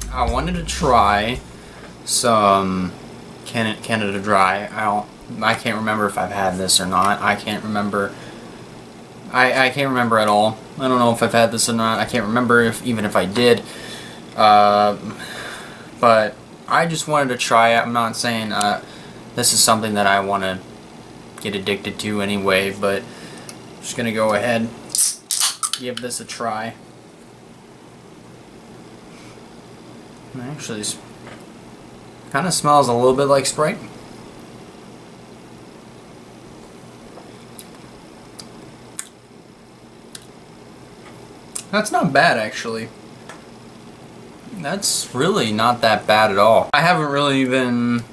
I wanted to try some Canada Dry. I can't remember if I've had this or not. I can't remember. I can't remember at all. I don't know if I've had this or not. I can't remember even if I did. But I just wanted to try it. I'm not saying this is something that I want to get addicted to anyway, but I'm just gonna go ahead, give this a try. Actually, kind of smells a little bit like Sprite. That's not bad, actually. That's really not that bad at all. I haven't really been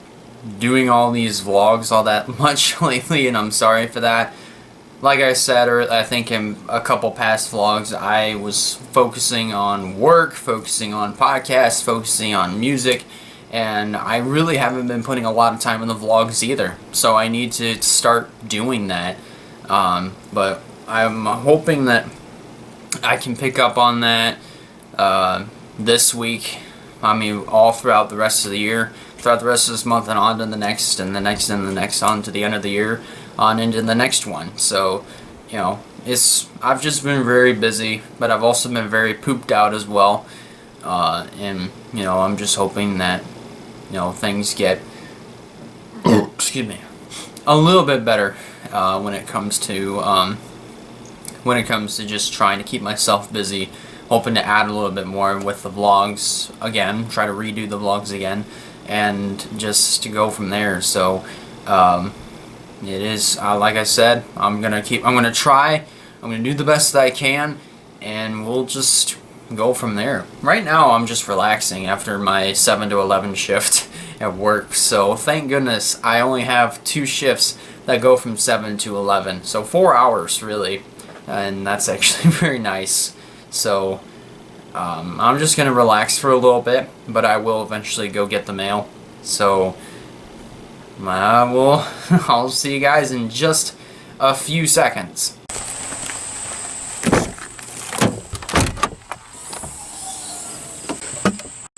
doing all these vlogs all that much lately, and I'm sorry for that. Like I said, or I think in a couple past vlogs, I was focusing on work, focusing on podcasts, focusing on music, and I really haven't been putting a lot of time in the vlogs either. So I need to start doing that. But I'm hoping that I can pick up on that this week. I mean, all throughout the rest of the year, throughout the rest of this month, and on to the next, and the next, and the next, on to the end of the year, on into the next one. So, you know, I've just been very busy, but I've also been very pooped out as well. And, you know, I'm just hoping that, you know, things get, excuse me, a little bit better when it comes to just trying to keep myself busy, hoping to add a little bit more with the vlogs again, try to redo the vlogs again, and just to go from there. So, it is, like I said, I'm gonna try, I'm gonna do the best that I can, and we'll just go from there. Right now, I'm just relaxing after my 7 to 11 shift at work, so thank goodness I only have 2 shifts that go from 7 to 11, so 4 hours really, and that's actually very nice. So, I'm just gonna relax for a little bit, but I will eventually go get the mail, so I'll see you guys in just a few seconds.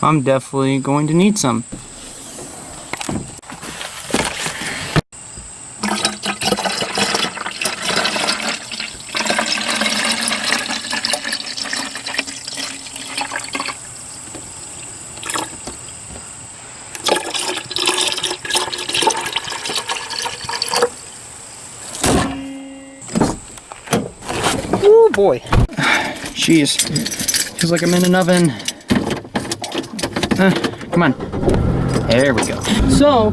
I'm definitely going to need some. Oh boy. Jeez. Feels like I'm in an oven. Come on. There we go. So,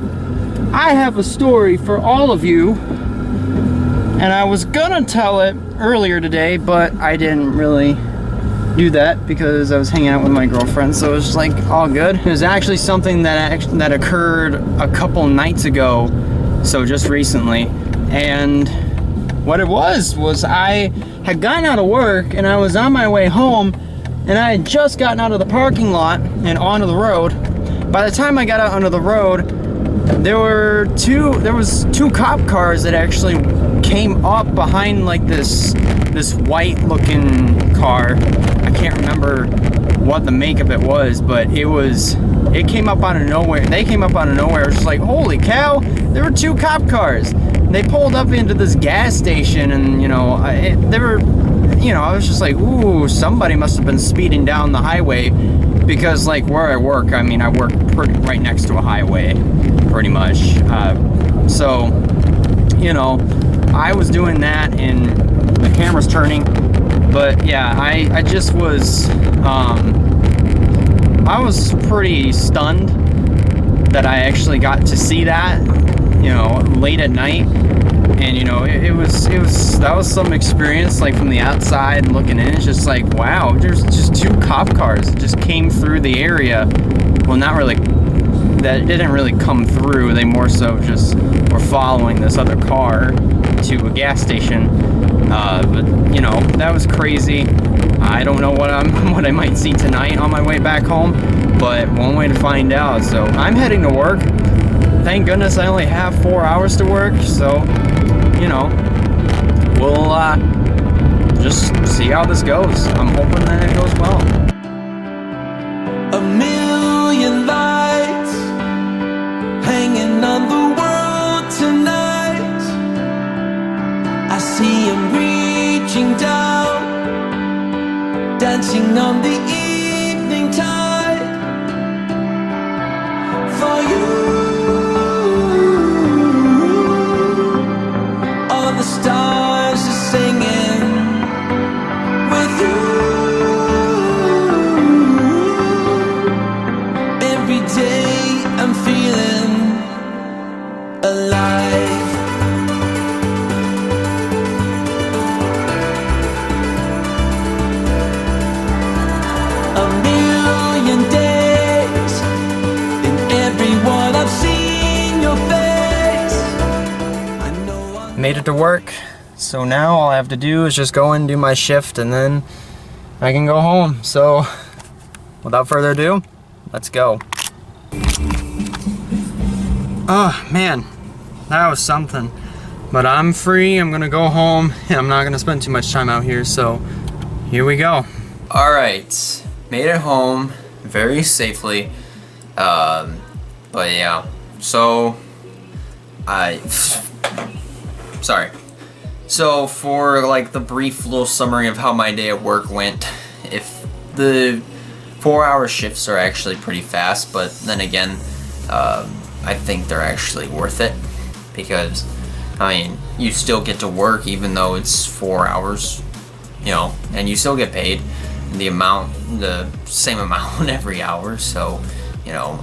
I have a story for all of you. And I was gonna tell it earlier today, but I didn't really do that because I was hanging out with my girlfriend, so it was just like all good. It was actually something that occurred a couple nights ago, so just recently. And what it was I had gotten out of work and I was on my way home, and I had just gotten out of the parking lot and onto the road. By the time I got out onto the road, there was two cop cars that actually came up behind like this white looking car. I can't remember what the make of it was, but it came up out of nowhere. They came up out of nowhere. It was just like, holy cow, there were 2 cop cars. They pulled up into this gas station, and I was just like, ooh, somebody must have been speeding down the highway, because like where I work, I mean, I work right next to a highway, pretty much. So, you know, I was doing that, and the camera's turning. But yeah, I just was, I was pretty stunned that I actually got to see that, you know, late at night. And you know, that was some experience, like from the outside looking in. It's just like, wow, there's just 2 cop cars that just came through the area. Well, not really, that didn't really come through. They more so just were following this other car to a gas station. But you know, that was crazy. I don't know what I might see tonight on my way back home, but one way to find out. So I'm heading to work. Thank goodness I only have 4 hours to work, so, you know, we'll just see how this goes. I'm hoping that it goes well. A million lights hanging on the world tonight. I see him reaching down, dancing on the evening tide. For you, all the stars are singing with you. Every day I'm feeling alive. A million days, in every one I've seen your face. I know I Made it to work, so now all I have to do is just go and do my shift and then I can go home. So without further ado, let's go. Oh man, that was something. But I'm free, I'm gonna go home, and I'm not gonna spend too much time out here, so here we go. Alright, made it home very safely. But yeah, so sorry. So for like the brief little summary of how my day at work went, if the 4-hour shifts are actually pretty fast, but then again, I think they're actually worth it because, I mean, you still get to work even though it's 4 hours, you know, and you still get paid the same amount every hour. So, you know,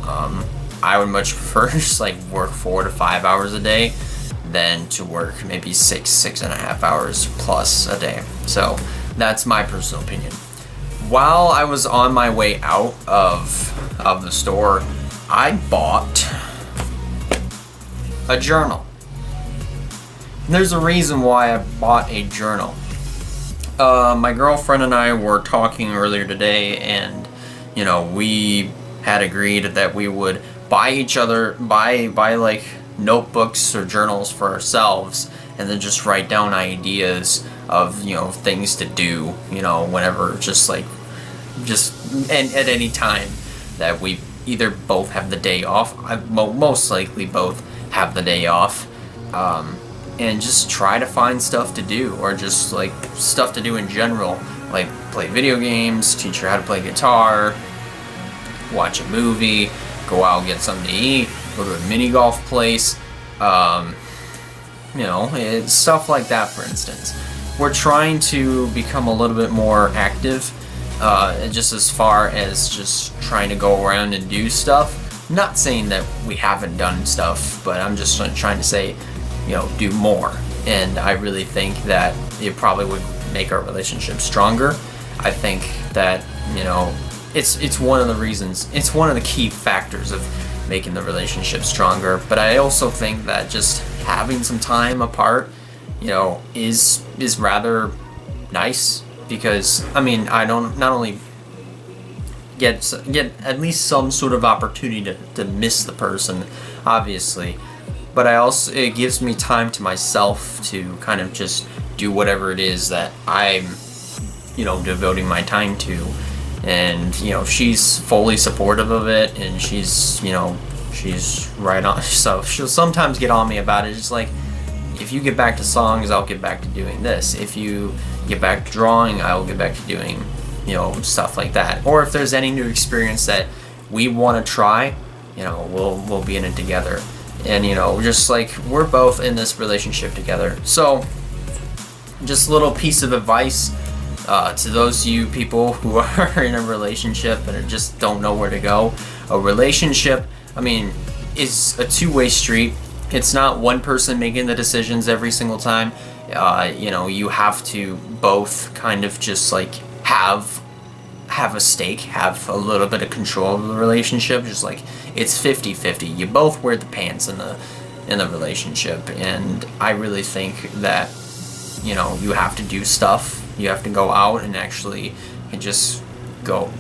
I would much prefer just like work 4 to 5 hours a day than to work maybe 6.5 hours plus a day. So that's my personal opinion. While I was on my way out of the store, I bought a journal. And there's a reason why I bought a journal. My girlfriend and I were talking earlier today, and you know, we had agreed that we would buy like notebooks or journals for ourselves, and then just write down ideas of, you know, things to do, you know, whenever, and at any time that we either both have the day off. Most likely both have the day off, and just try to find stuff to do, or just like stuff to do in general, like play video games, teach her how to play guitar, watch a movie, go out and get something to eat, go to a mini golf place, you know, it's stuff like that. For instance, we're trying to become a little bit more active, just as far as just trying to go around and do stuff. Not saying that we haven't done stuff, but I'm just trying to say, you know, do more. And I really think that it probably would make our relationship stronger. I think that, you know, it's one of the reasons, it's one of the key factors of making the relationship stronger. But I also think that just having some time apart, you know, is rather nice, because I mean, I don't not only get at least some sort of opportunity to miss the person, obviously, but it gives me time to myself to kind of just do whatever it is that I'm, you know, devoting my time to. And, you know, she's fully supportive of it, and she's, you know, she's right on. So she'll sometimes get on me about it. Just like, if you get back to songs, I'll get back to doing this. If you get back to drawing, I'll get back to doing, you know, stuff like that. Or if there's any new experience that we want to try, you know, we'll be in it together. And, you know, just like, we're both in this relationship together. So just a little piece of advice to those of you people who are in a relationship and just don't know where to go. A relationship, I mean, is a two-way street. It's not one person making the decisions every single time. You know, you have to both kind of just like have a stake, have a little bit of control of the relationship. Just like, it's 50-50. You both wear the pants in the relationship. And I really think that, you know, you have to do stuff. You have to go out and actually just go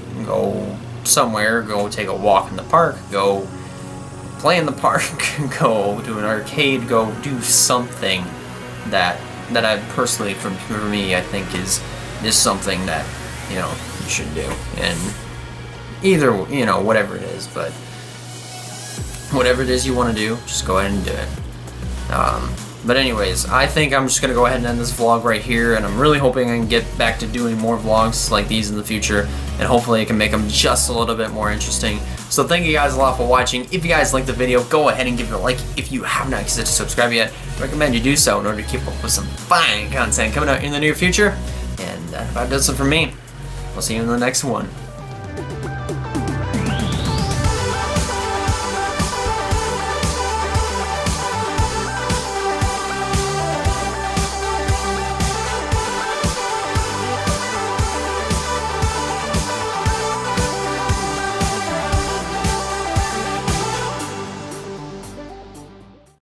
somewhere, go take a walk in the park, go play in the park, go to an arcade, go do something that I personally, for me, I think is something that, you know, you should do. And either, you know, whatever it is, but whatever it is you want to do, just go ahead and do it. But anyways, I think I'm just going to go ahead and end this vlog right here, and I'm really hoping I can get back to doing more vlogs like these in the future, and hopefully I can make them just a little bit more interesting. So thank you guys a lot for watching. If you guys liked the video, go ahead and give it a like. If you have not considered to subscribe yet, I recommend you do so in order to keep up with some fine content coming out in the near future. And that about does it for me. We'll see you in the next one.